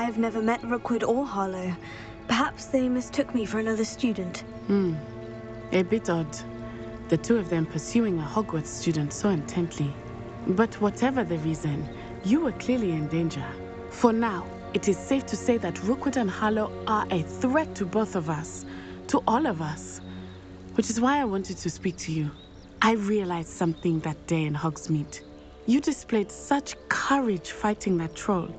I've never met Rookwood or Harlow. Perhaps they mistook me for another student. A bit odd. The two of them pursuing a Hogwarts student so intently. But whatever the reason, you were clearly in danger. For now, it is safe to say that Rookwood and Harlow are a threat to both of us. To all of us. Which is why I wanted to speak to you. I realized something that day in Hogsmeade. You displayed such courage fighting that troll.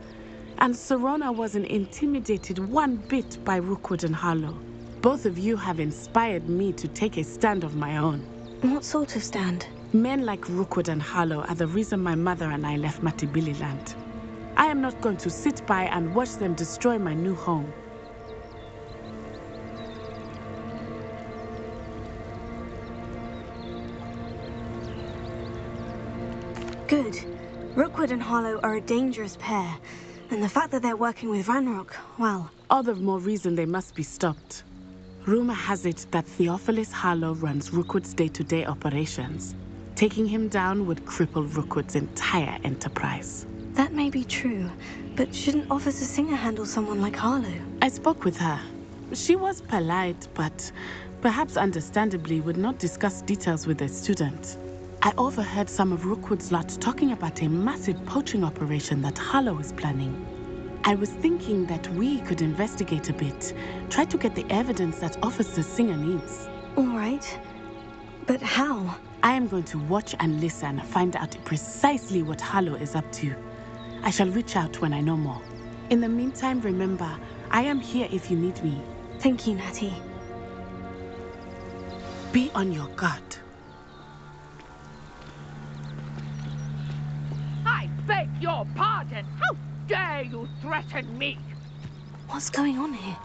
And Serona wasn't intimidated one bit by Rookwood and Harlow. Both of you have inspired me to take a stand of my own. What sort of stand? Men like Rookwood and Harlow are the reason my mother and I left Matibili land. I am not going to sit by and watch them destroy my new home. Good. Rookwood and Harlow are a dangerous pair. And the fact that they're working with Ranrock, well... All the more reason they must be stopped. Rumor has it that Theophilus Harlow runs Rookwood's day-to-day operations. Taking him down would cripple Rookwood's entire enterprise. That may be true, but shouldn't Officer Singer handle someone like Harlow? I spoke with her. She was polite, but perhaps understandably would not discuss details with a student. I overheard some of Rookwood's lot talking about a massive poaching operation that Harlow is planning. I was thinking that we could investigate a bit, try to get the evidence that Officer Singer needs. All right. But how? I am going to watch and listen, find out precisely what Harlow is up to. I shall reach out when I know more. In the meantime, remember, I am here if you need me. Thank you, Natty. Be on your guard. I beg your pardon! How dare you threaten me? What's going on here?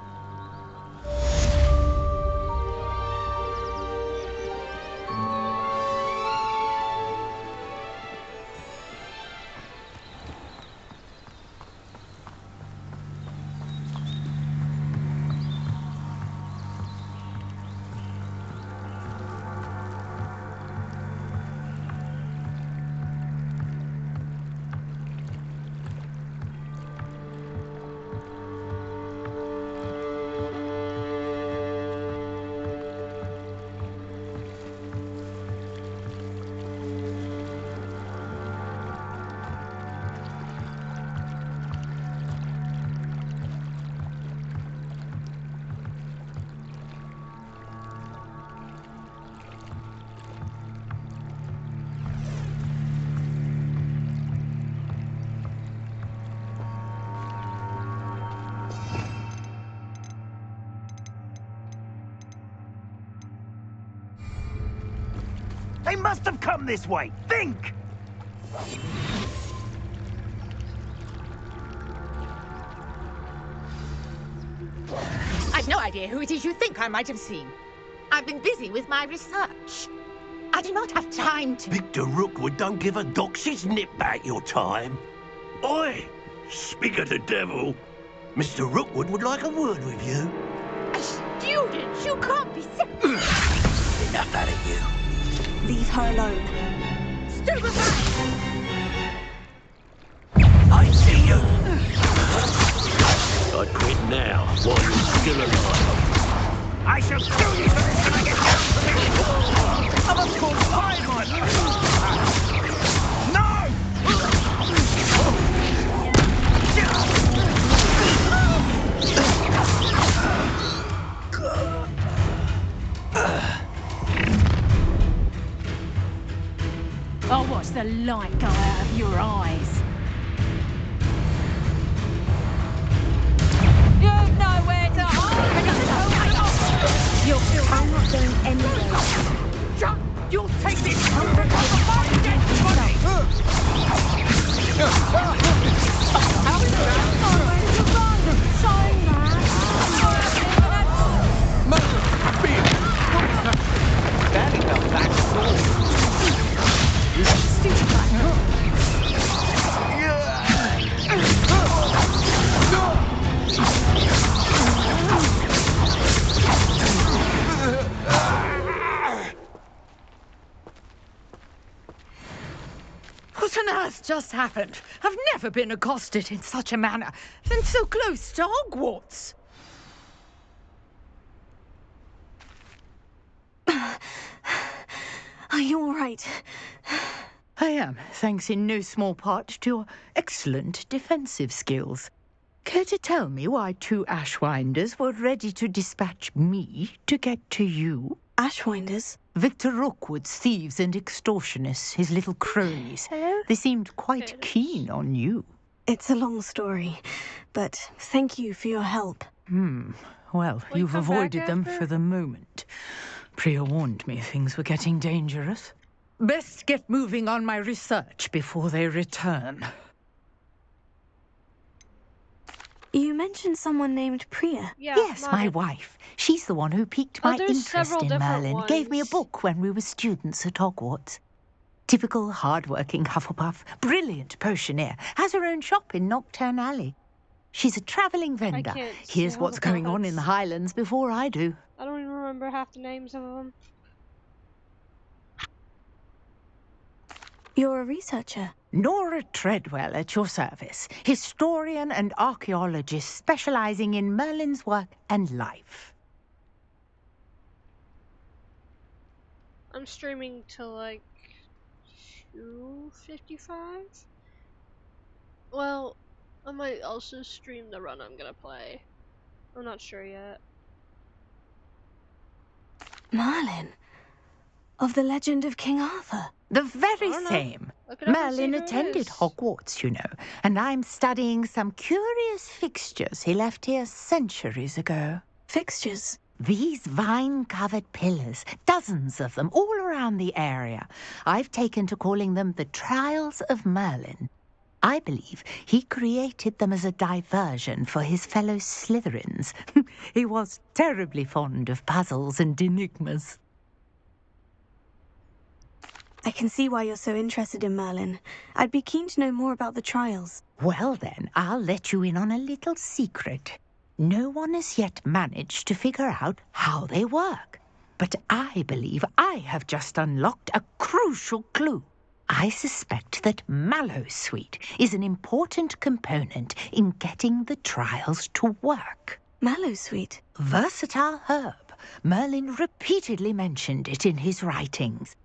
They must have come this way! Think! I've no idea who it is you think I might have seen. I've been busy with my research. I do not have time to... Victor Rookwood don't give a doxy's nip back your time. Oi! Speak of the devil. Mr. Rookwood would like a word with you. A student? You can't be serious. Enough out of you. Leave her alone. Stupefy! I see you! I'd quit now, while you're still alive. I shall kill you for this when I get down to the... I'm of course fine, my No! I'll watch the light go out of your eyes. You've nowhere to hide! I'm not going anywhere. Shut! You'll take this! How is Barely felt back sore. What's an earth just happened? I've never been accosted in such a manner, and so close to Hogwarts. Are you all right? I am, thanks in no small part to your excellent defensive skills. Care to tell me why 2 Ashwinders were ready to dispatch me to get to you? Ashwinders? Victor Rookwood's thieves and extortionists, his little cronies. Hello? They seemed quite keen on you. It's a long story, but thank you for your help. Well, Will you you've come avoided back them after? for the moment. Priya warned me things were getting dangerous. Best get moving on my research before they return. You mentioned someone named Priya. Yeah, Yes, my Martin. wife. She's the one who piqued Oh, my there's interest several in different Merlin. Gave me a ones. book when we were students at Hogwarts. Typical hard-working Hufflepuff, brilliant potioneer, has her own shop in Nocturne Alley. She's a travelling vendor. can't Hears say what's going on in the Hufflepuffs. Highlands before I do. I don't even remember half the names of them. You're a researcher. Nora Treadwell at your service, historian and archaeologist specialising in Merlin's work and life. I'm streaming till like 2:55. Well, I might also stream the run I'm gonna play. I'm not sure yet. Merlin? Of the legend of King Arthur? The very don't know. same. Look it up and see Merlin who it attended is. Hogwarts, you know, and I'm studying some curious fixtures he left here centuries ago. Fixtures? These vine-covered pillars, dozens of them, all around the area. I've taken to calling them the Trials of Merlin. I believe he created them as a diversion for his fellow Slytherins. He was terribly fond of puzzles and enigmas. I can see why you're so interested in Merlin. I'd be keen to know more about the trials. Well then, I'll let you in on a little secret. No one has yet managed to figure out how they work. But I believe I have just unlocked a crucial clue. I suspect that Mallowsweet is an important component in getting the trials to work. Mallowsweet? Versatile herb. Merlin repeatedly mentioned it in his writings.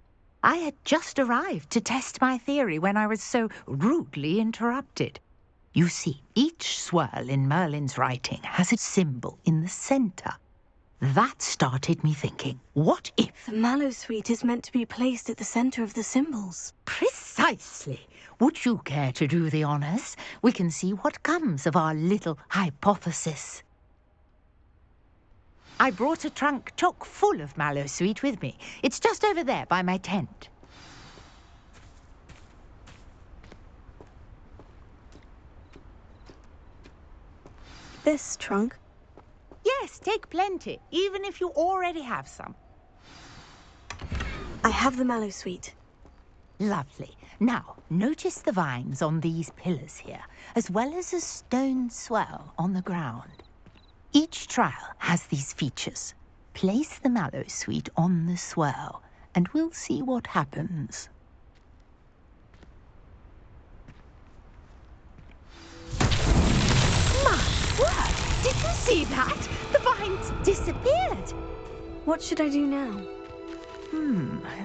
I had just arrived to test my theory when I was so rudely interrupted. You see, each swirl in Merlin's writing has a symbol in the center. That started me thinking, what if... The Mallowsweet is meant to be placed at the center of the symbols. Precisely. Would you care to do the honors? We can see what comes of our little hypothesis. I brought a trunk chock full of Mallowsweet with me. It's just over there by my tent. This trunk? Yes, take plenty, even if you already have some. I have the Mallowsweet. Lovely. Now, notice the vines on these pillars here, as well as a stone swell on the ground. Each trial has these features. Place the Mallowsweet on the swirl, and we'll see what happens. My word! Did you see that? The vines disappeared. What should I do now?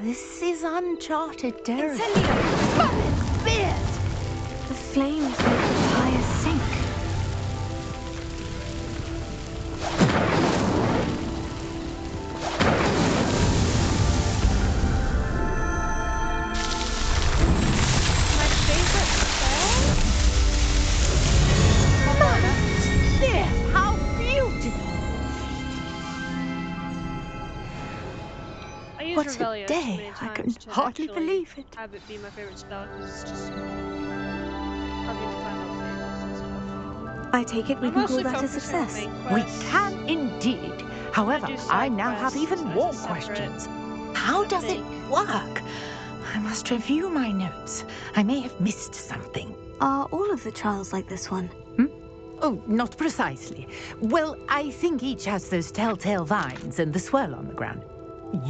This is uncharted territory. Incendio! Merlin's beard! The flames make the fire sink. My favorite spell? There! How beautiful! I use What a Revelio day. too many I times can to hardly actually believe it. have it be my favorite spell because it's just helping to find all the phases and stuff. I take it we I'm can call mostly that a focusing on success. main We quests. can indeed. However, do I side now have quests even as a more separate questions. How does it work? I must review my notes. I may have missed something. Are all of the trials like this one? Oh, not precisely. Well, I think each has those telltale vines and the swirl on the ground.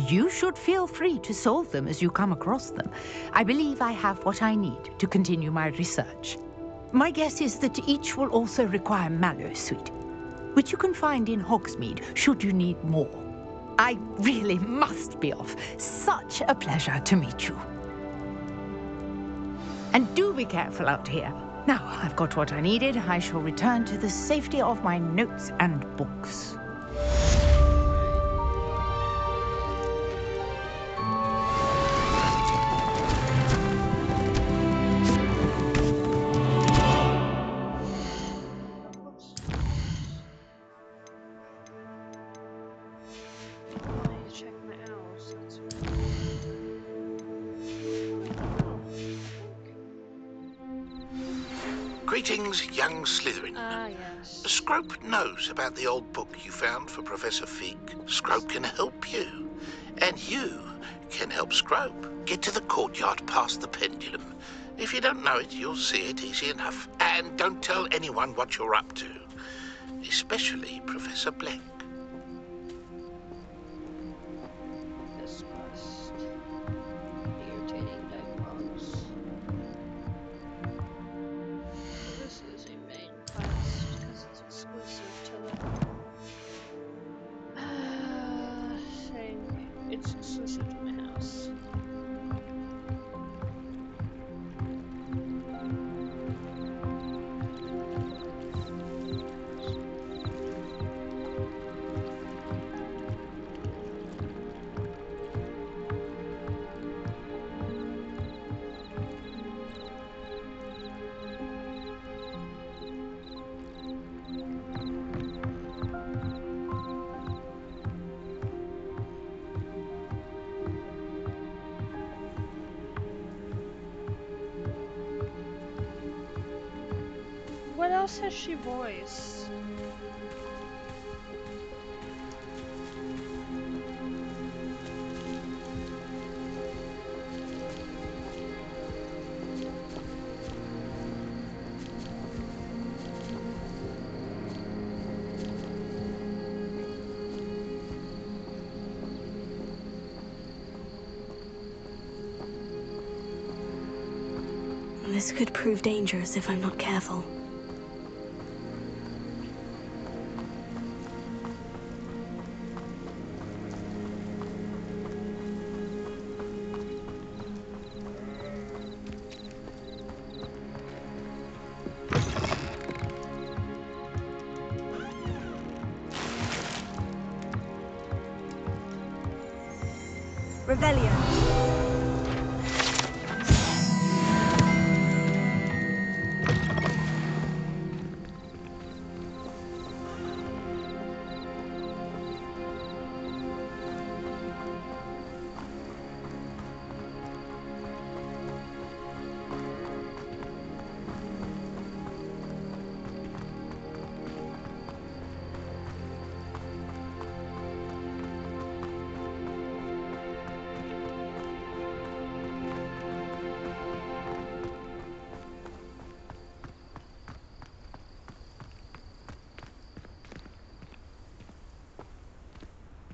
You should feel free to solve them as you come across them. I believe I have what I need to continue my research. My guess is that each will also require mallowsweet, which you can find in Hogsmeade should you need more. I really must be off. Such a pleasure to meet you. And do be careful out here. Now I've got what I needed, I shall return to the safety of my notes and books. Whoops. Oh, I need to check my owls. That's right. Oh, I think. Greetings, young Slytherin. Ah, yes. Scrope knows about the old book you found for Professor Fig. Scrope can help you. And you can help Scrope. Get to the courtyard past the pendulum. If you don't know it, you'll see it easy enough. And don't tell anyone what you're up to. Especially Professor Black. This quest. Irritating dialogues. So this is a main quest because it's exclusive to the thing. It's exclusive to my house. What else has she voiced? This could prove dangerous if I'm not careful. Revelio.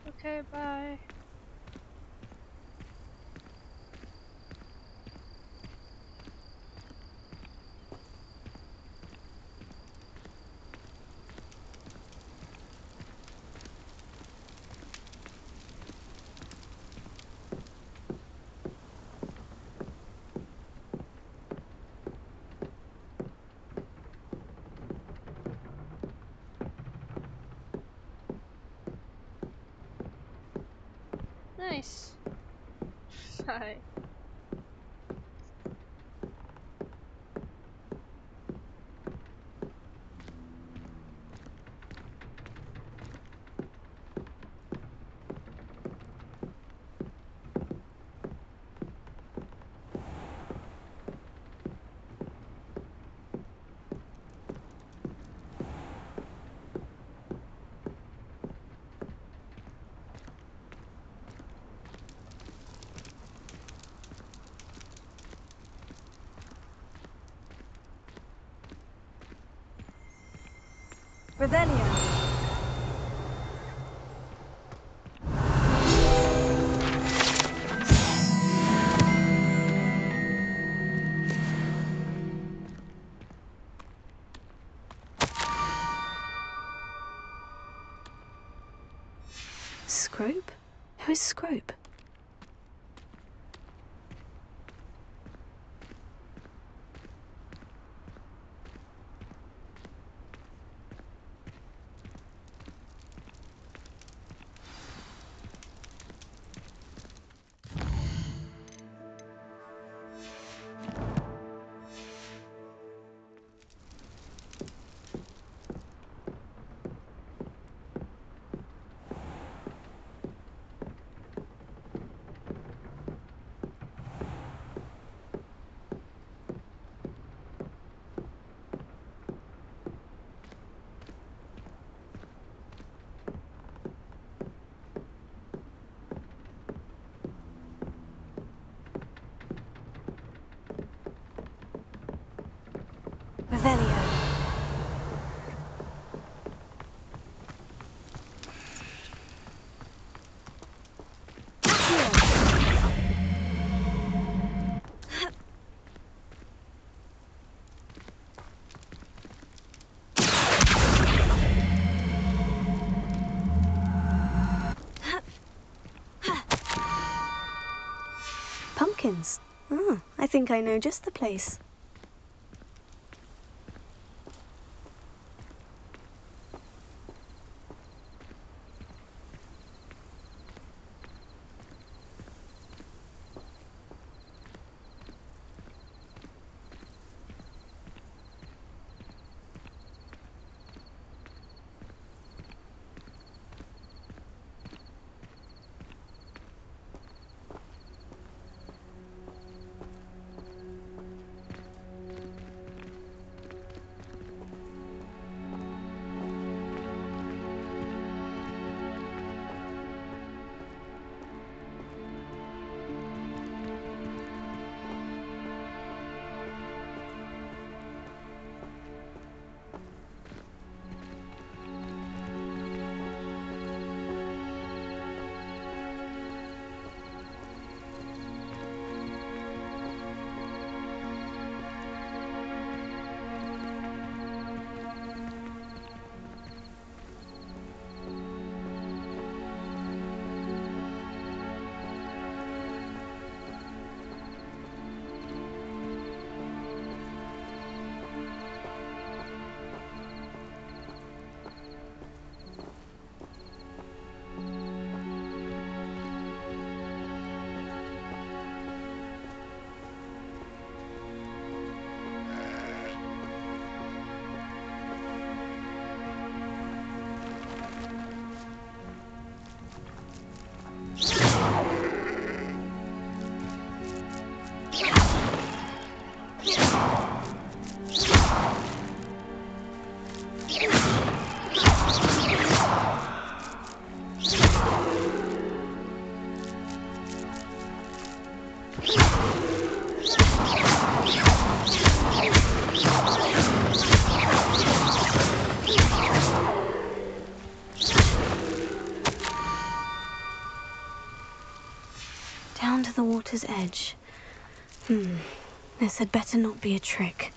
Okay, bye. Nice. Bye. Revelio. Scrope? Who is Scrope? Revelio. Pumpkins. Ah, I think I know just the place. Down to the water's edge. This had better not be a trick.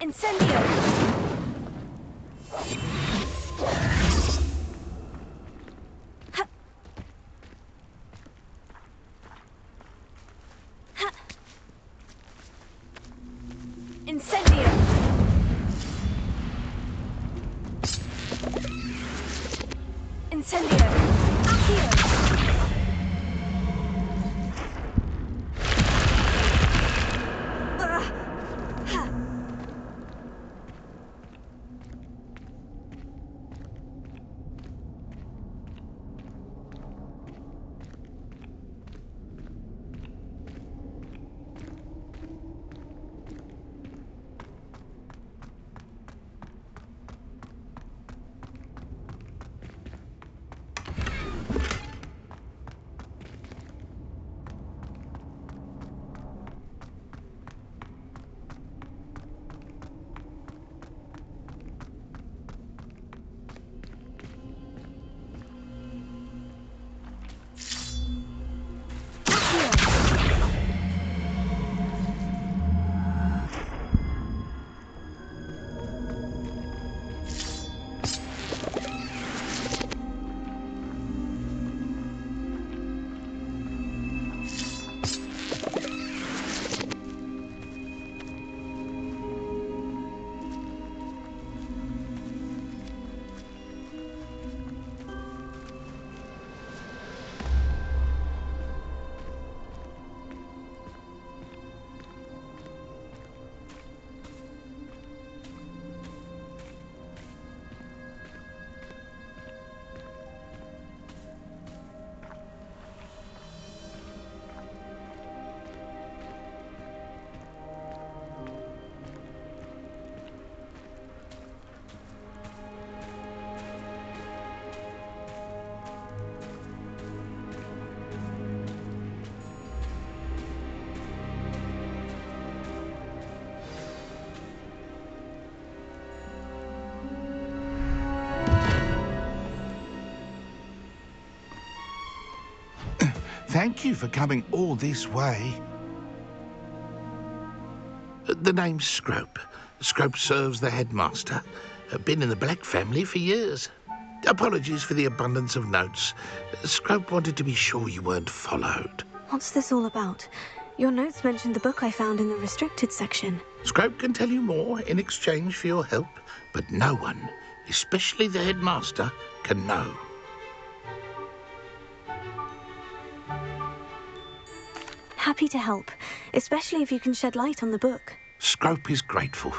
Incendio! Incendio! Accio! Thank you for coming all this way. The name's Scrope. Scrope serves the headmaster. Been in the Black family for years. Apologies for the abundance of notes. Scrope wanted to be sure you weren't followed. What's this all about? Your notes mentioned the book I found in the restricted section. Scrope can tell you more in exchange for your help, but no one, especially the headmaster, can know. Happy to help, especially if you can shed light on the book. Scrope is grateful.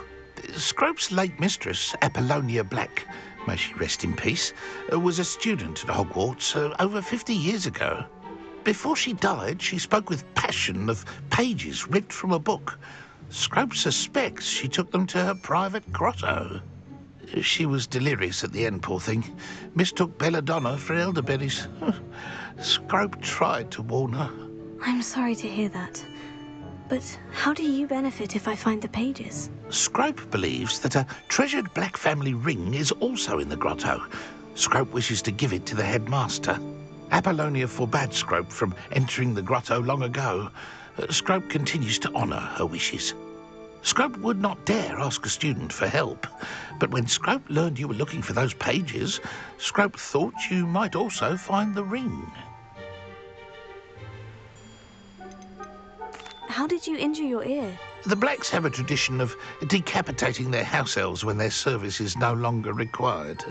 Scrope's late mistress, Apollonia Black, may she rest in peace, was a student at Hogwarts over 50 years ago. Before she died, she spoke with passion of pages ripped from a book. Scrope suspects she took them to her private grotto. She was delirious at the end, poor thing. Mistook belladonna for elderberries. Scrope tried to warn her. I'm sorry to hear that. But how do you benefit if I find the pages? Scrope believes that a treasured Black family ring is also in the grotto. Scrope wishes to give it to the headmaster. Apollonia forbade Scrope from entering the grotto long ago. Scrope continues to honour her wishes. Scrope would not dare ask a student for help, but when Scrope learned you were looking for those pages, Scrope thought you might also find the ring. How did you injure your ear? The Blacks have a tradition of decapitating their house elves when their service is no longer required.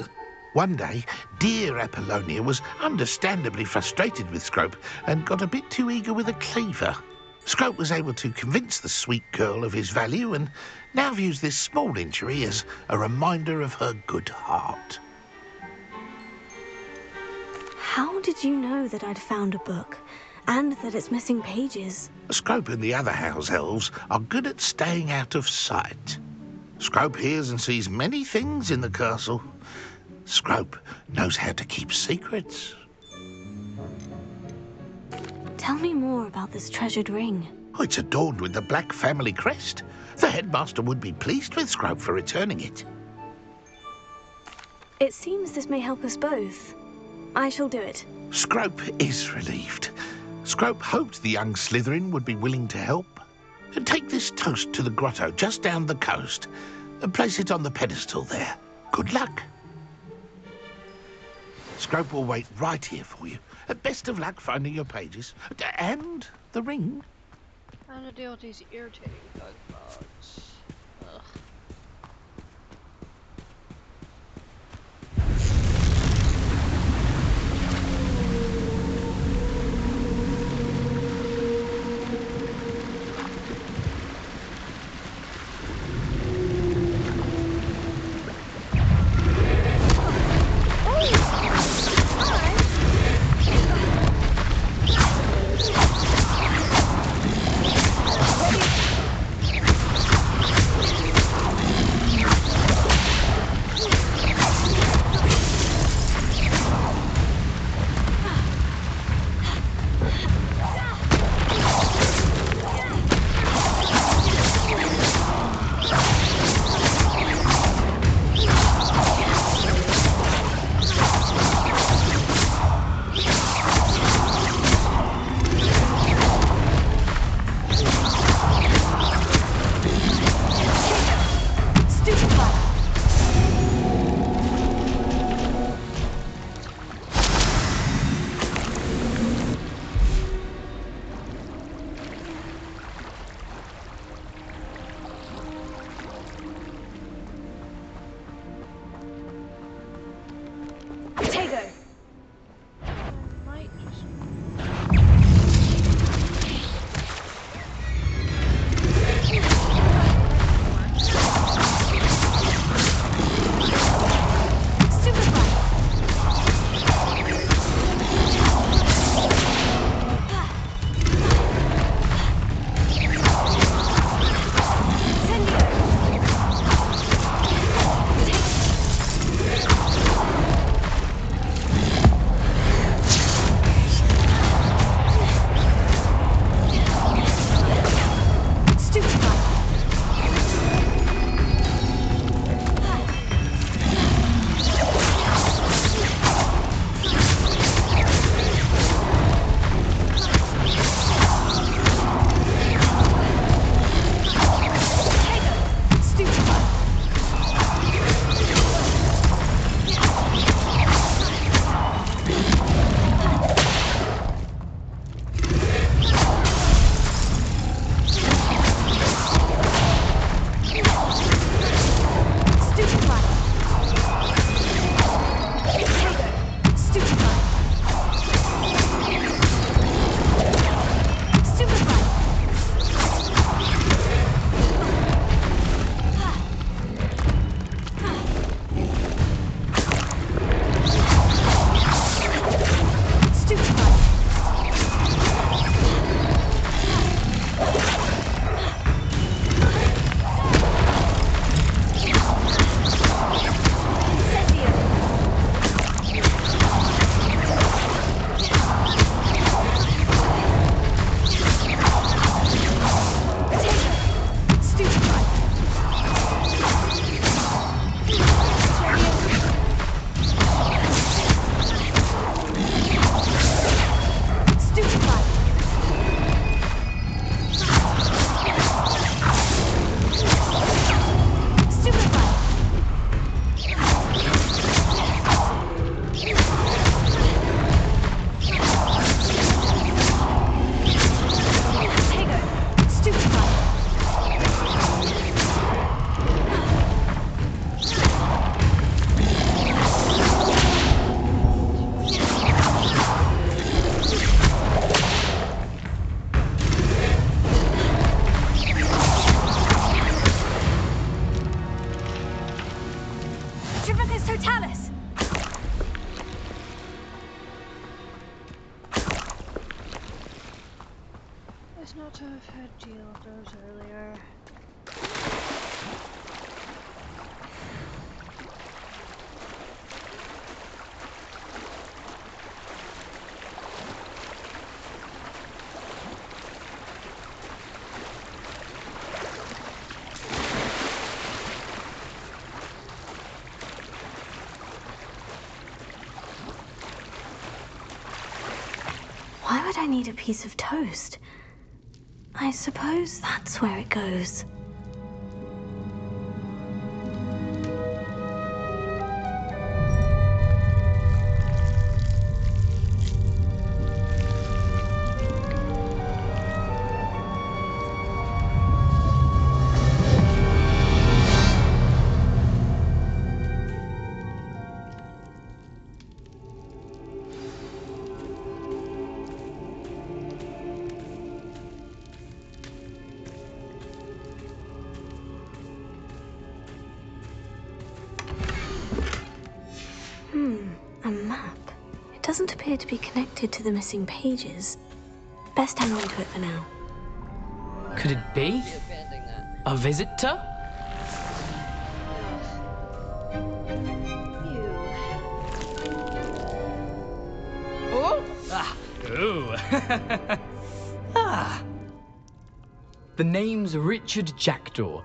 One day, dear Apollonia was understandably frustrated with Scrope and got a bit too eager with a cleaver. Scrope was able to convince the sweet girl of his value and now views this small injury as a reminder of her good heart. How did you know that I'd found a book and that it's missing pages? Scrope and the other house elves are good at staying out of sight. Scrope hears and sees many things in the castle. Scrope knows how to keep secrets. Tell me more about this treasured ring. Oh, it's adorned with the Black family crest. The headmaster would be pleased with Scrope for returning it. It seems this may help us both. I shall do it. Scrope is relieved. Scrope hoped the young Slytherin would be willing to help. Take this toast to the grotto just down the coast and place it on the pedestal there. Good luck. Scrope will wait right here for you. Best of luck finding your pages. And the ring. How to deal with these irritating bug bugs. Ugh. not to have had to deal with those earlier. Why would I need a piece of toast? I suppose that's where it goes. A map. It doesn't appear to be connected to the missing pages. Best hang on to it for now. Could it be? Abandoning that. A visitor? You. Oh! Ah! Ooh! Ah! The name's Richard Jackdaw.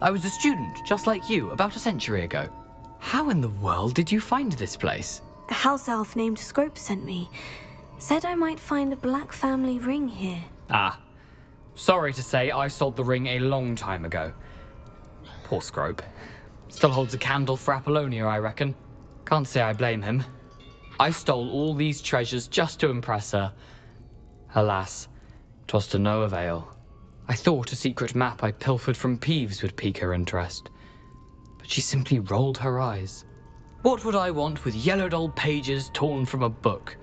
I was a student, just like you, about a century ago. How in the world did you find this place? A house elf named Scrope sent me. Said I might find a black family ring here. Ah. Sorry to say, I sold the ring a long time ago. Poor Scrope. Still holds a candle for Apollonia, I reckon. Can't say I blame him. I stole all these treasures just to impress her. Alas, 'twas to no avail. I thought a secret map I pilfered from Peeves would pique her interest. But she simply rolled her eyes. What would I want with yellowed old pages torn from a book?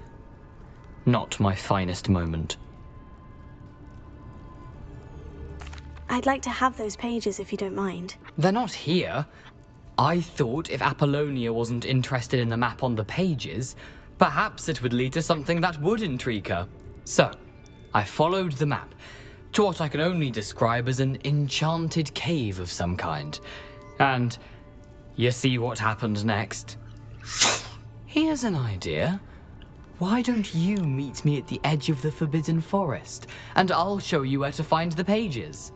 Not my finest moment. I'd like to have those pages if you don't mind. They're not here. I thought if Apollonia wasn't interested in the map on the pages, perhaps it would lead to something that would intrigue her. So, I followed the map to what I can only describe as an enchanted cave of some kind. And you see what happened next? Here's an idea. Why don't you meet me at the edge of the Forbidden Forest, and I'll show you where to find the pages?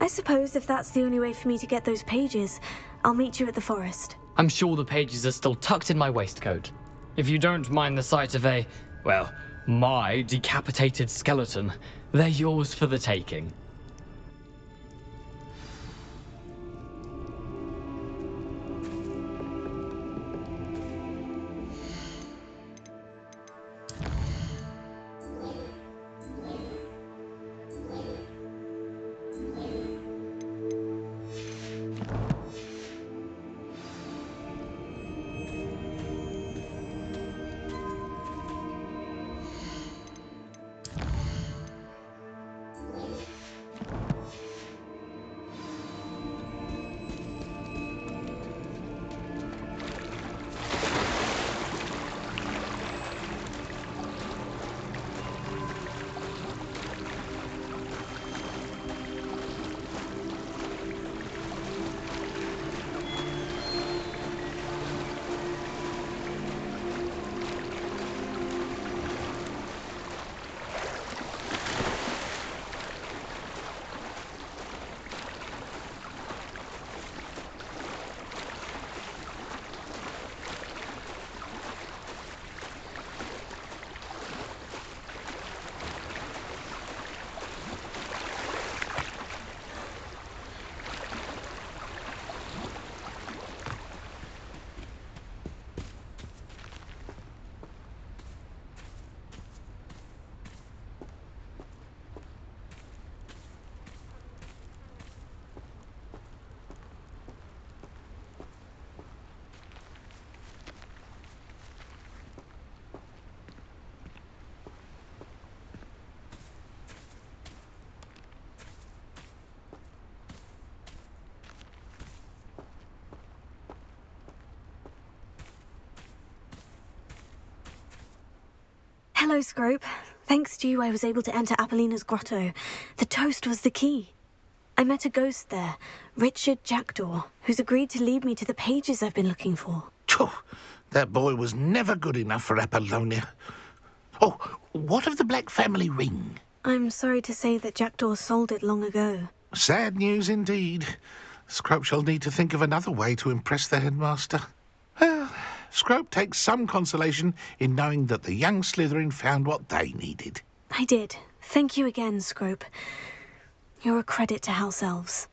I suppose if that's the only way for me to get those pages, I'll meet you at the forest. I'm sure the pages are still tucked in my waistcoat. If you don't mind the sight of well, my decapitated skeleton, they're yours for the taking. Hello, Scrope. Thanks to you, I was able to enter Apollina's grotto. The toast was the key. I met a ghost there, Richard Jackdaw, who's agreed to lead me to the pages I've been looking for. Phew, that boy was never good enough for Apollonia. Oh, what of the Black family ring? I'm sorry to say that Jackdaw sold it long ago. Sad news indeed. Scrope shall need to think of another way to impress the headmaster. Well, Scrope takes some consolation in knowing that the young Slytherin found what they needed. I did. Thank you again, Scrope. You're a credit to House Elves.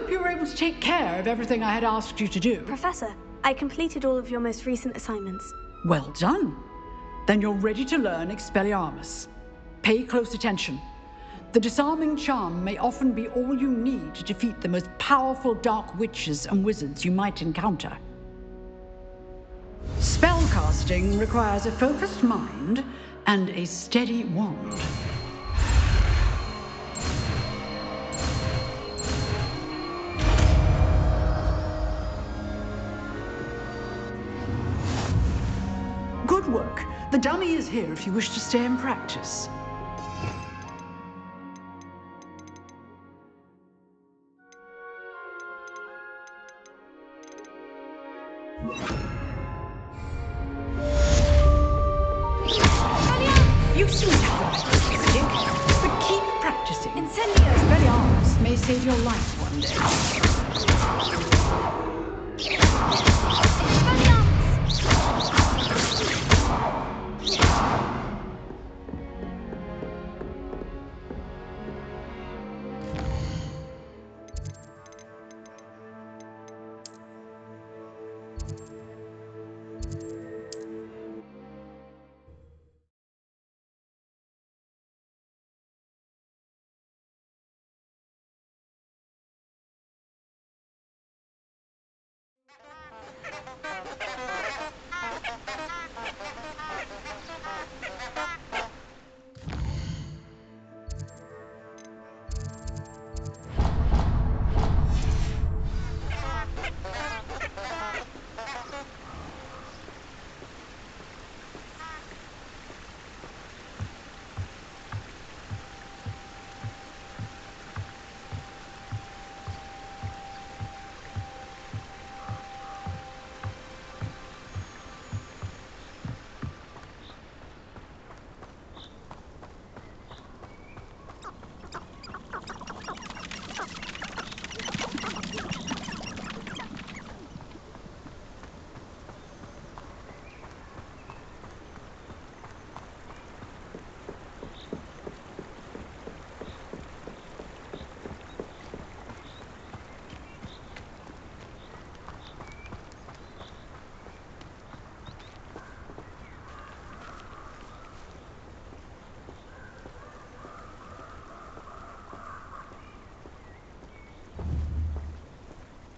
hope you were able to take care of everything I had asked you to do. Professor, I completed all of your most recent assignments. Well done. Then you're ready to learn Expelliarmus. Pay close attention. The disarming charm may often be all you need to defeat the most powerful dark witches and wizards you might encounter. Spellcasting requires a focused mind and a steady wand. Good work. The dummy is here if you wish to stay and practice. You seem to have a magic stick, but keep practicing. Incendio! Expelliarmus may save your life one day.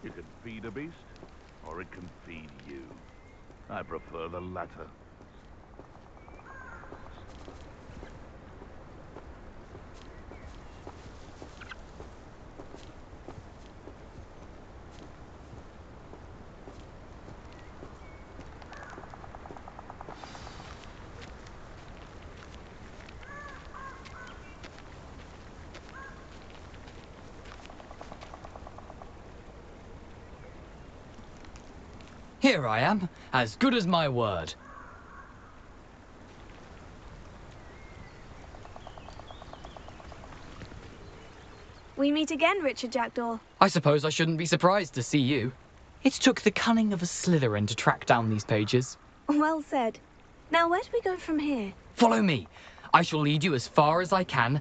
You can feed a beast, or it can feed you. I prefer the latter. Here I am, as good as my word. We meet again, Richard Jackdaw. I suppose I shouldn't be surprised to see you. It took the cunning of a Slytherin to track down these pages. Well said. Now, where do we go from here? Follow me. I shall lead you as far as I can,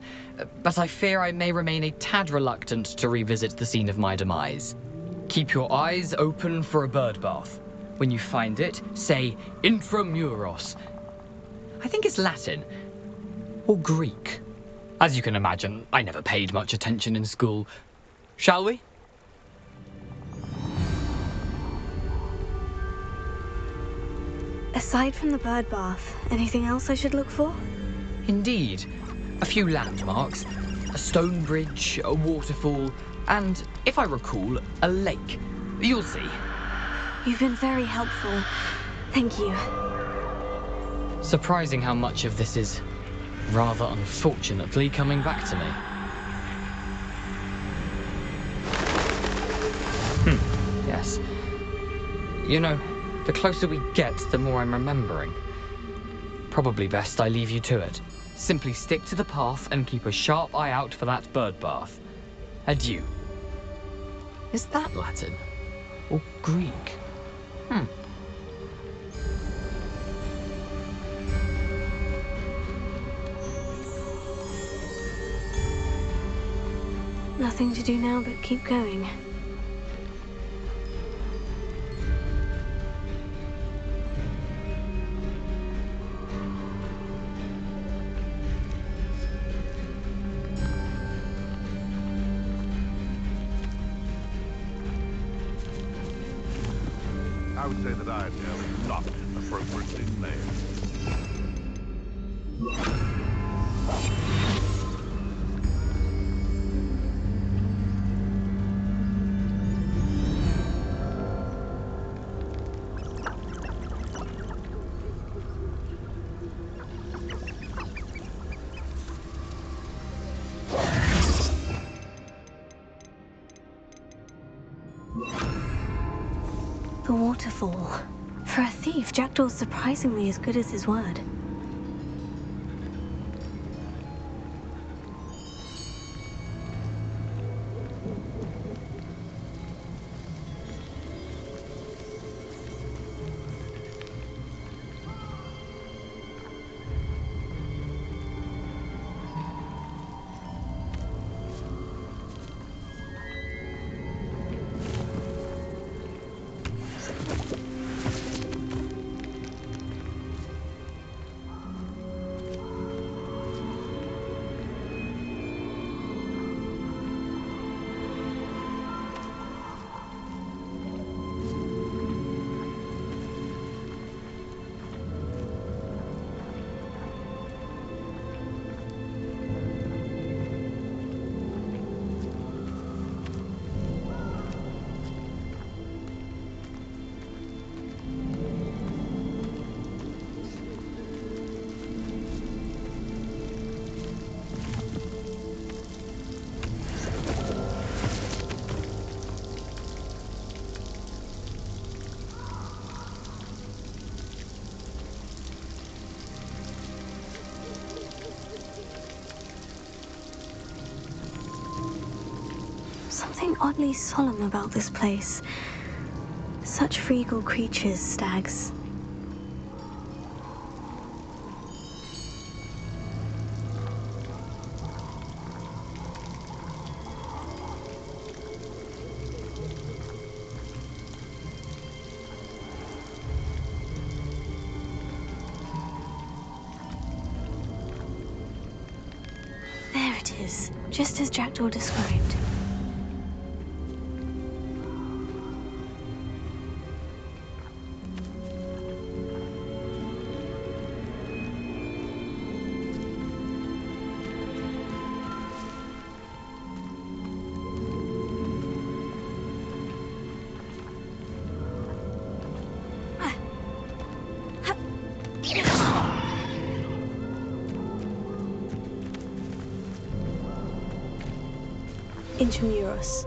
but I fear I may remain a tad reluctant to revisit the scene of my demise. Keep your eyes open for a bird bath. When you find it, say intramuros. I think it's Latin or Greek. As you can imagine, I never paid much attention in school. Shall we? Aside from the bird bath, anything else I should look for? Indeed. A few landmarks, a stone bridge, a waterfall, and, if I recall, a lake. You'll see. You've been very helpful. Thank you. Surprising how much of this is, rather unfortunately, coming back to me. Yes. You know, the closer we get, the more I'm remembering. Probably best I leave you to it. Simply stick to the path and keep a sharp eye out for that bird bath. Adieu. Is that Latin? Or Greek? Nothing to do now but keep going. would say that I am merely not appropriately placed. The waterfall. For a thief, Jackdaw's surprisingly as good as his word. Something oddly solemn about this place. Such regal creatures, stags. There it is, just as Jackdaw described. Intramuros.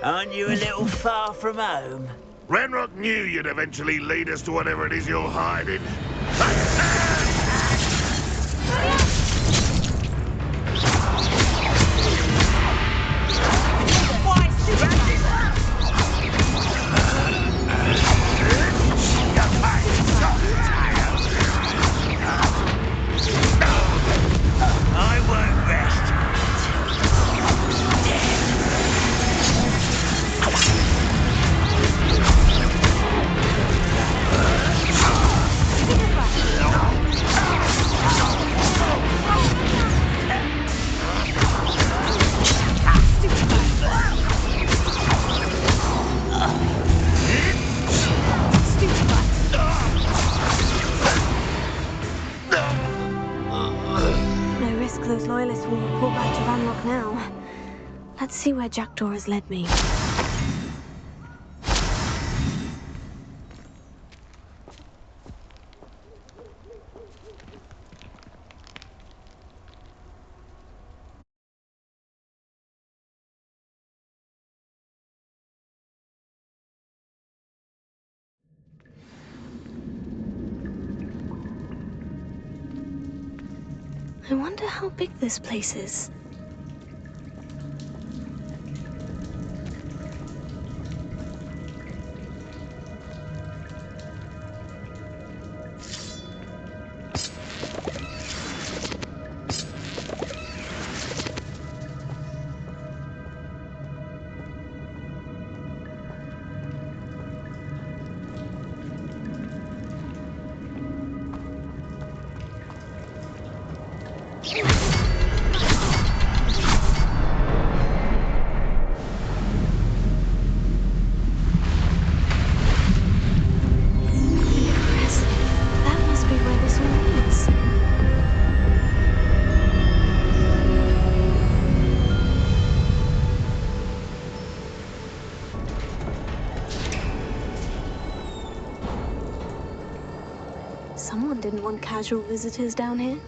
Aren't you a little far from home? Ranrock knew you'd eventually lead us to whatever it is you're hiding. I won't rest. No risk those loyalists will report back to Ranrock now. Let's see where Jackdaw has led me. I wonder how big this place is. Impressive. That must be where this all leads. Someone didn't want casual visitors down here.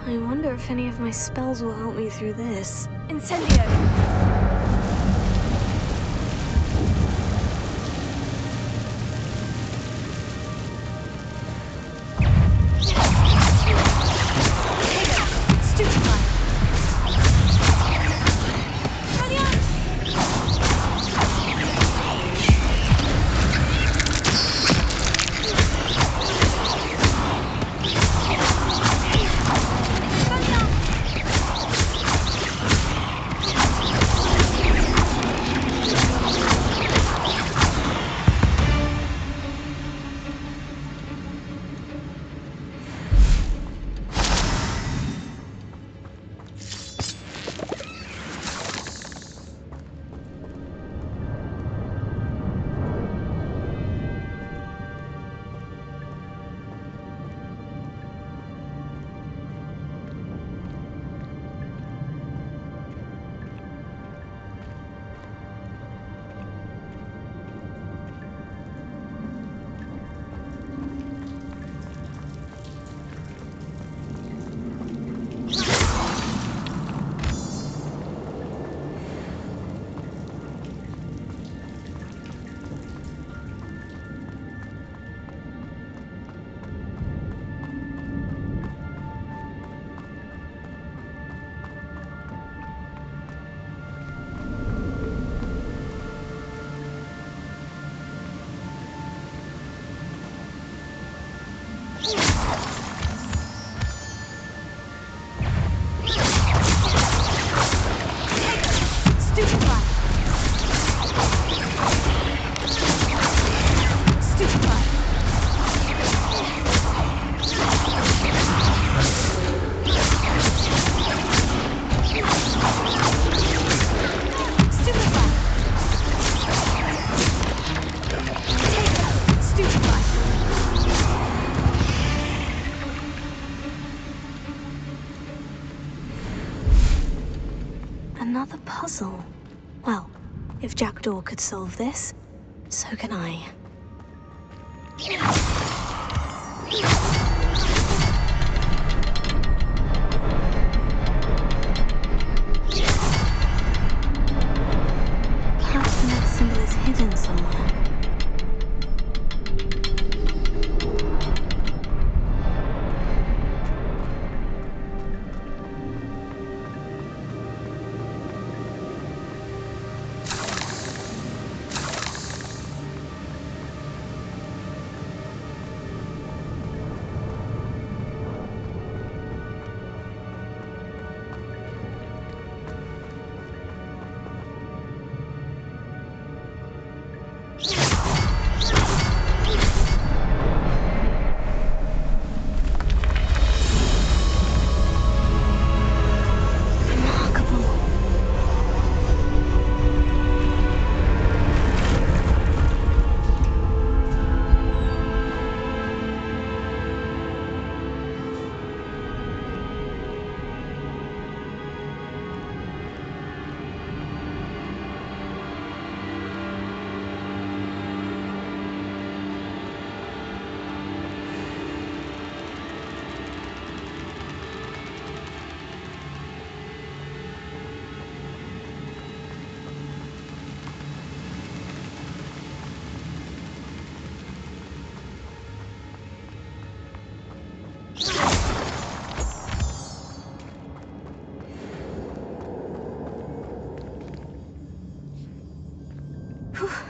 I wonder if any of my spells will help me through this. Incendio! Another puzzle. Well, if Jackdaw could solve this, so can I. Perhaps the next symbol is hidden somewhere.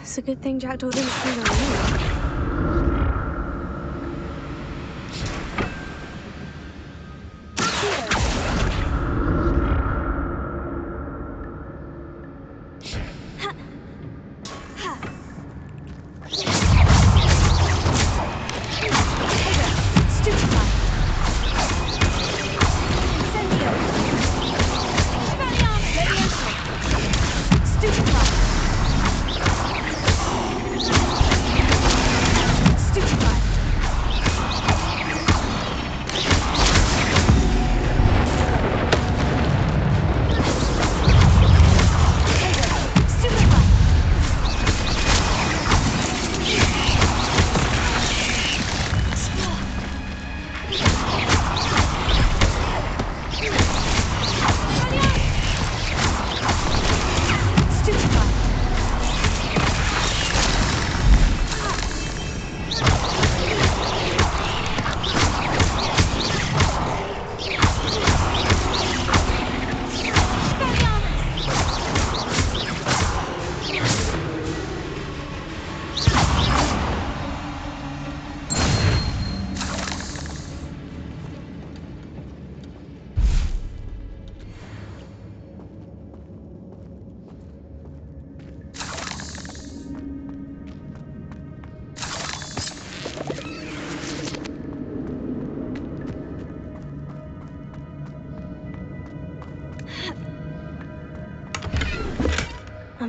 It's a good thing Jackdaw didn't see on me.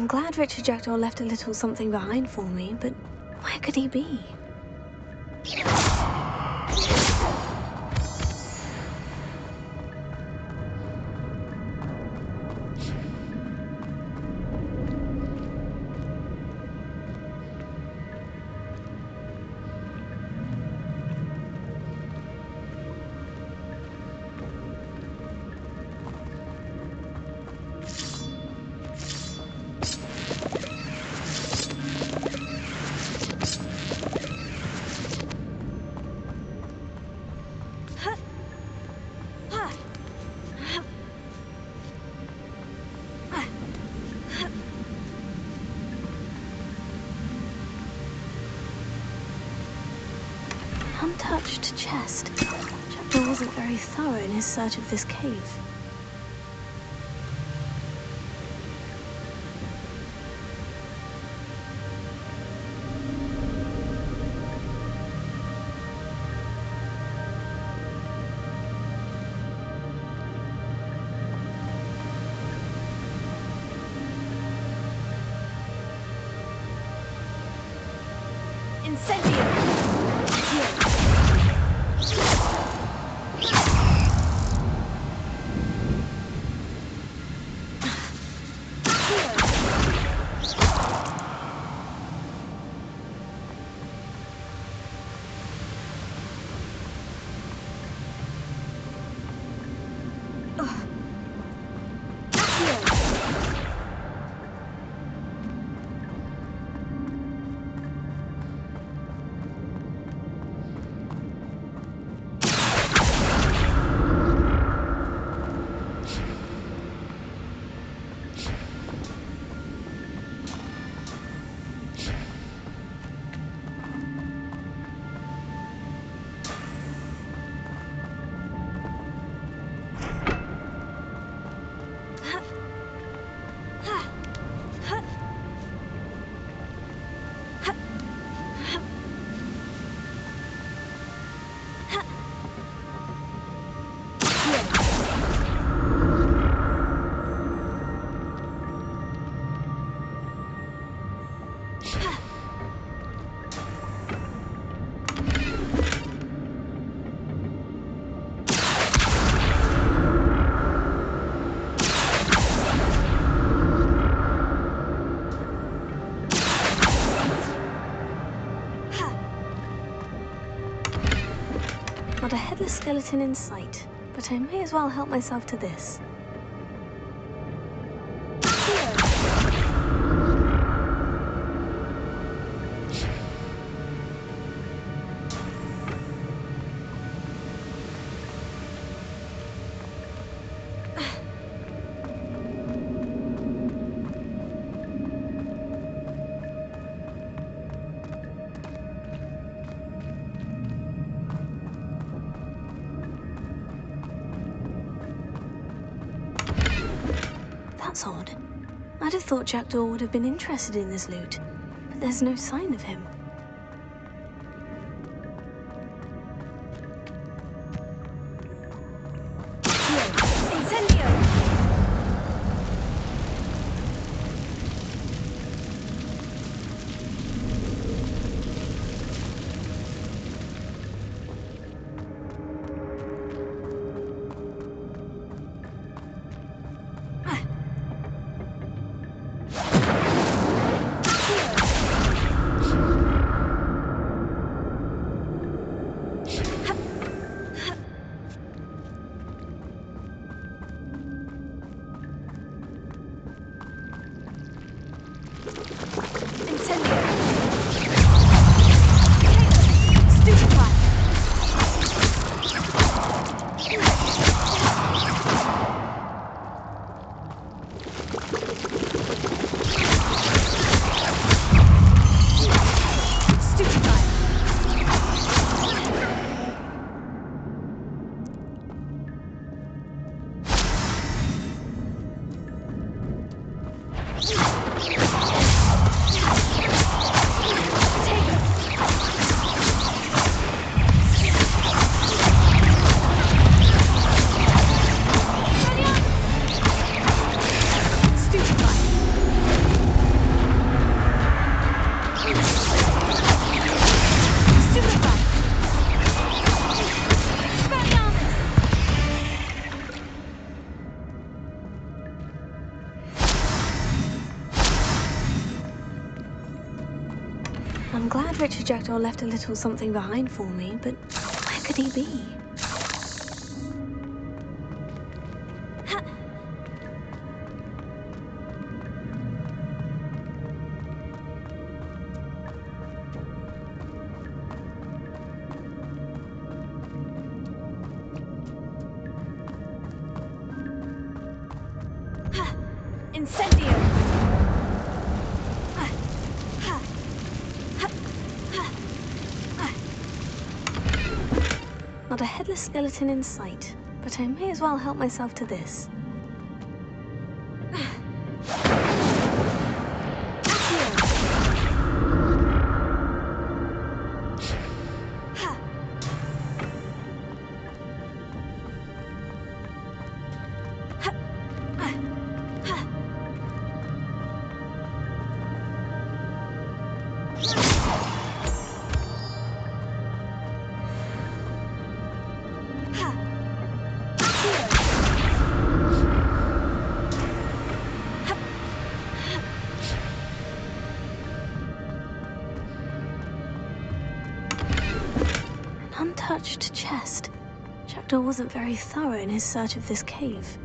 I'm glad Richard Jackdaw left a little something behind for me, but where could he be? Untouched chest. Jackdaw wasn't very thorough in his search of this cave. Incendio! Not a headless skeleton in sight, but I may as well help myself to this. That's odd. I'd have thought Jackdaw would have been interested in this loot, but there's no sign of him. Incendio! I'm glad Richard Jackdaw left a little something behind for me, but where could he be? Incendio! Not a headless skeleton in sight, but I may as well help myself to this. Untouched chest. Jackdaw wasn't very thorough in his search of this cave.